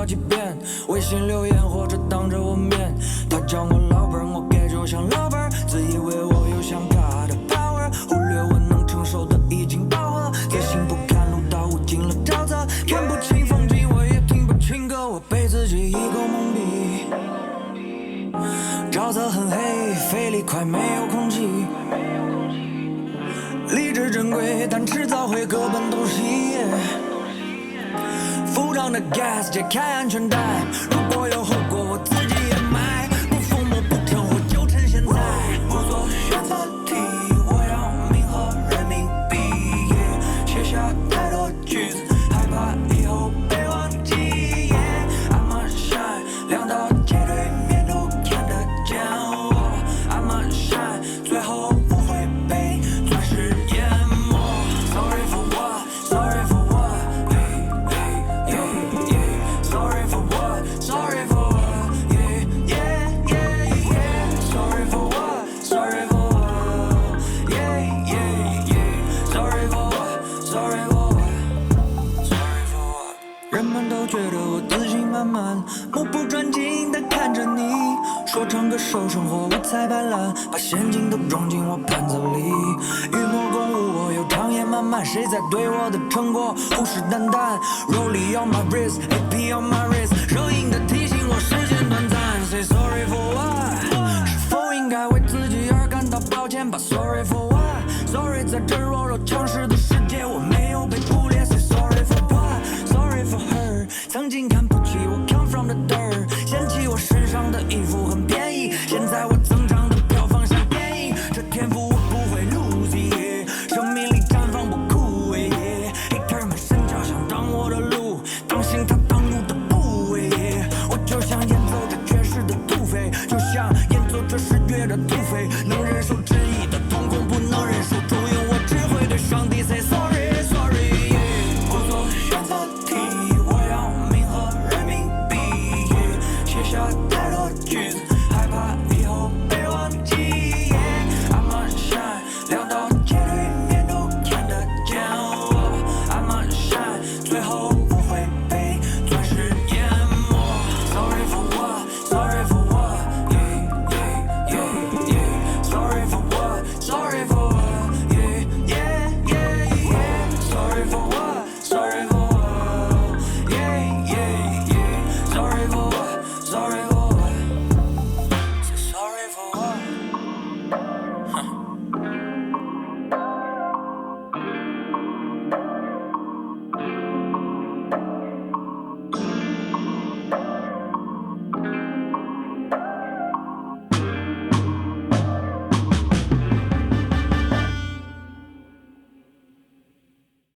好几遍，微信留言或者当着我面。他叫我老板，我感觉像老板，自以为我有像他的 power， 忽略我能承受的已经饱和，自信不堪路到无尽了沼泽，看不清风景，我也听不清歌，我被自己一口蒙蔽。沼泽很黑，肺里快没有空气。理智珍贵，但迟早会各奔东西。浮张的 gas 解开安全带，如果有后果，我自己也买。不疯魔不成活，就趁现在。不做选择题，我要命和人民币。写下太多句子，害怕以后被忘记。I'm a shine， 亮到街对面都看得见我。I'm a shine， 最后不会被钻石淹没。Sorry for what? Sorry for what? Sorry for what? Sorry for what? Yeah, yeah, yeah, yeah. Sorry for what? Sorry for what? Yeah, yeah, yeah. Sorry for what? Sorry for what? Sorry for what? 人们都觉得我自信满满，目不转睛地看着你，说唱歌手生活五彩斑斓，把现金都装进我盘子里。与魔共舞，我有长夜漫漫，谁在对我的成果虎视眈眈 ？Rollie on my wrist, AP on my wrist， 热映的提醒我时间短暂。Say sorry for what？ 是否应该为自己而感到抱歉吧 ？Sorry for what？Sorry， 在这弱肉强食的世界，我没有被捕猎。Say sorry for what？Sorry for her， 曾经看不起我 ，come from the dirt， 嫌弃我身上的衣服很便宜，现在我增长的票房像电影，这天赋我不会 lose， 生命里绽放不枯萎。Hater 们神交想挡我的路，当心他挡路的部位。我就像演奏着爵士的土匪，就像演奏着视觉的土匪，能忍受质疑的瞳孔，不能忍受重影，我只会对上帝 say sorry。不做选择题，我要命和人民币。写下太多句子，害怕以后被忘记。I'm a shine， 亮到街对面都看得见我。I'm a shine， 最后不会被钻石淹没。Sorry for what? Sorry for what? Yeah, yeah, yeah, yeah. Sorry for what? Sorry for what? Yeah, yeah, yeah, yeah. Sorry for what? Sorry for what? Yeah, yeah,